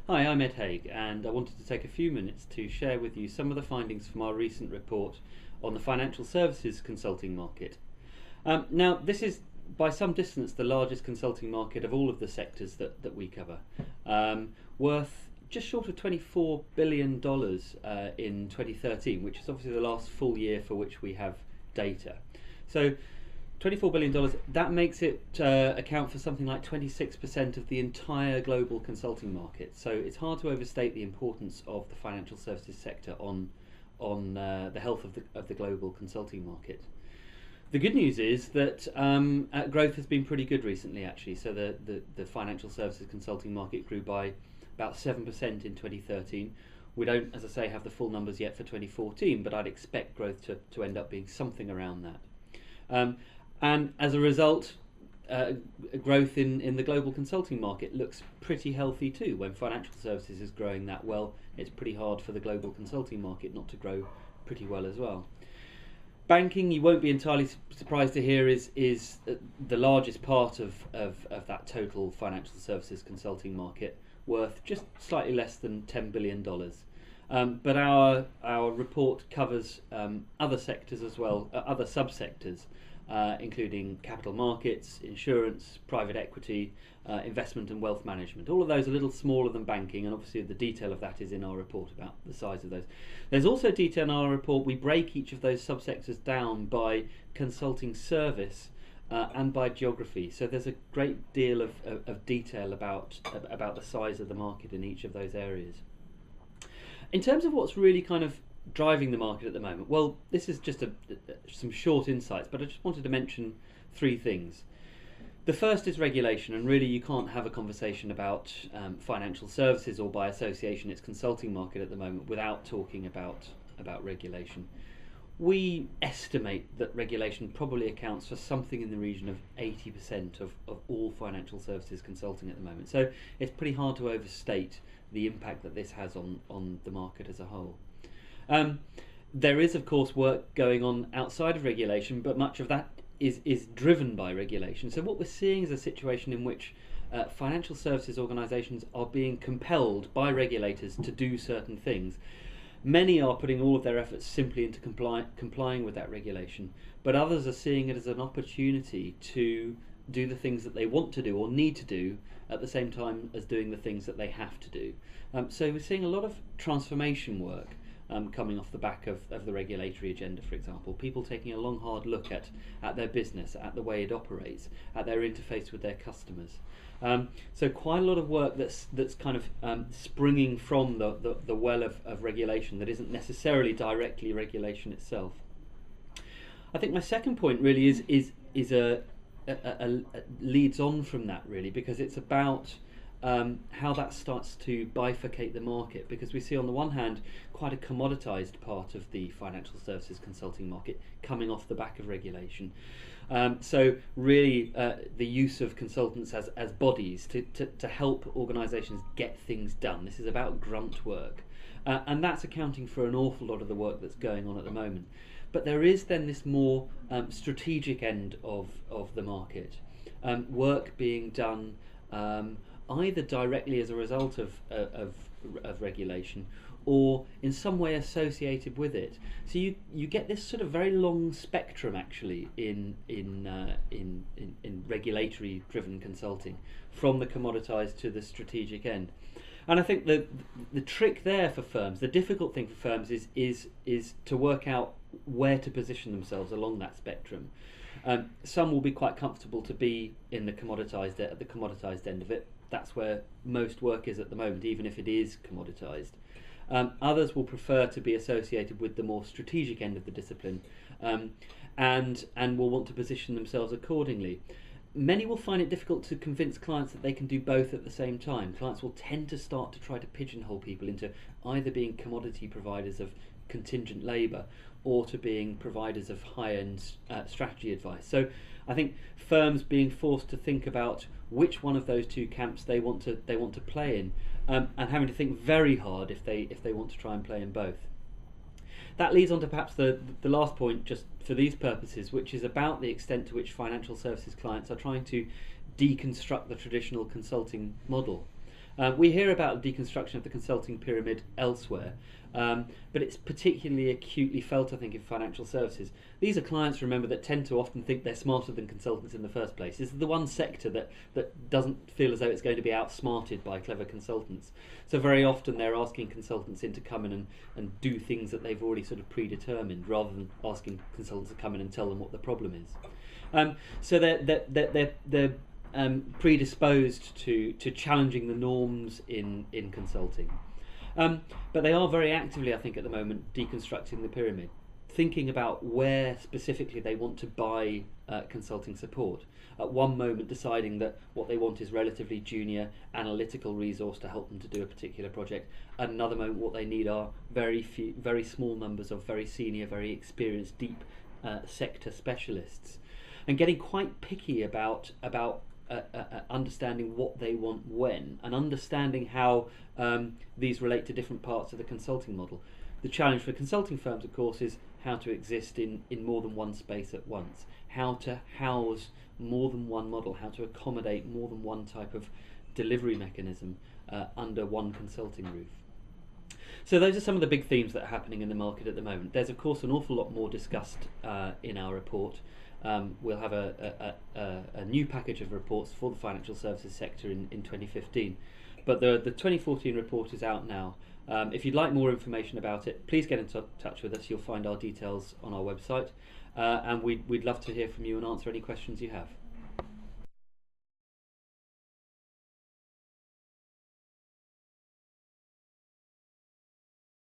Hi, I'm Ed Haigh, and I wanted to take a few minutes to share with you some of the findings from our recent report on the financial services consulting market. Now, this is by some distance the largest consulting market of all of the sectors that we cover, worth just short of $24 billion in 2013, which is obviously the last full year for which we have data. So $24 billion, that makes it account for something like 26% of the entire global consulting market. So it's hard to overstate the importance of the financial services sector on the health of the global consulting market. The good news is that growth has been pretty good recently, actually. So the financial services consulting market grew by about 7% in 2013. We don't, as I say, have the full numbers yet for 2014, but I'd expect growth to end up being something around that. And as a result, growth in the global consulting market looks pretty healthy too. When financial services is growing that well, it's pretty hard for the global consulting market not to grow pretty well as well. Banking, you won't be entirely surprised to hear, is the largest part of that total financial services consulting market, worth just slightly less than $10 billion. But our report covers other sectors as well, other subsectors, including capital markets, insurance, private equity, investment and wealth management. All of those are a little smaller than banking, and obviously the detail of that is in our report about the size of those. There's also detail in our report. We break each of those subsectors down by consulting service and by geography. So there's a great deal of detail about the size of the market in each of those areas. In terms of what's really kind of driving the market at the moment, well, this is just some short insights, but I just wanted to mention three things. The first is regulation, and really you can't have a conversation about financial services, or by association its consulting market at the moment, without talking about regulation. We estimate that regulation probably accounts for something in the region of 80% of all financial services consulting at the moment. So it's pretty hard to overstate the impact that this has on the market as a whole. There is, of course, work going on outside of regulation, but much of that is driven by regulation. So what we're seeing is a situation in which financial services organisations are being compelled by regulators to do certain things. Many are putting all of their efforts simply into complying with that regulation, but others are seeing it as an opportunity to do the things that they want to do or need to do at the same time as doing the things that they have to do. So we're seeing a lot of transformation work coming off the back of the regulatory agenda, for example. People taking a long, hard look at their business, at the way it operates, at their interface with their customers. So quite a lot of work that's kind of springing from the well of regulation that isn't necessarily directly regulation itself. I think my second point really is a leads on from that, really, because it's about how that starts to bifurcate the market, because we see on the one hand quite a commoditized part of the financial services consulting market coming off the back of regulation. So really the use of consultants as bodies to help organisations get things done. This is about grunt work, and that's accounting for an awful lot of the work that's going on at the moment. But there is then this more strategic end of the market, work being done either directly as a result of regulation or in some way associated with it. So you get this sort of very long spectrum actually in regulatory driven consulting, from the commoditized to the strategic end. And I think the trick there for firms, the difficult thing for firms is to work out where to position themselves along that spectrum. Some will be quite comfortable to be in at the commoditized end of it. That's where most work is at the moment, even if it is commoditized. Others will prefer to be associated with the more strategic end of the discipline, and will want to position themselves accordingly. Many will find it difficult to convince clients that they can do both at the same time. Clients will tend to start to try to pigeonhole people into either being commodity providers of contingent labour or to being providers of high-end strategy advice. So I think firms being forced to think about which one of those two camps they want to play in, and having to think very hard if they want to try and play in both. That leads on to perhaps the last point, just for these purposes, which is about the extent to which financial services clients are trying to deconstruct the traditional consulting model. We hear about the deconstruction of the consulting pyramid elsewhere, but it's particularly acutely felt, I think, in financial services. These are clients, remember, that tend to often think they're smarter than consultants in the first place. This is the one sector that doesn't feel as though it's going to be outsmarted by clever consultants. So very often they're asking consultants in to come in and do things that they've already sort of predetermined, rather than asking consultants to come in and tell them what the problem is. So they're predisposed to challenging the norms in consulting. But they are very actively, I think, at the moment, deconstructing the pyramid, thinking about where specifically they want to buy consulting support. At one moment deciding that what they want is relatively junior analytical resource to help them to do a particular project. At another moment what they need are very small numbers of very senior, very experienced, deep sector specialists. And getting quite picky about understanding what they want when, and understanding how these relate to different parts of the consulting model. The challenge for consulting firms, of course, is how to exist in more than one space at once, how to house more than one model, how to accommodate more than one type of delivery mechanism under one consulting roof. So those are some of the big themes that are happening in the market at the moment. There's, of course, an awful lot more discussed in our report. We'll have a new package of reports for the financial services sector in 2015. But the 2014 report is out now. If you'd like more information about it, please get in touch with us. You'll find our details on our website. And we'd love to hear from you and answer any questions you have.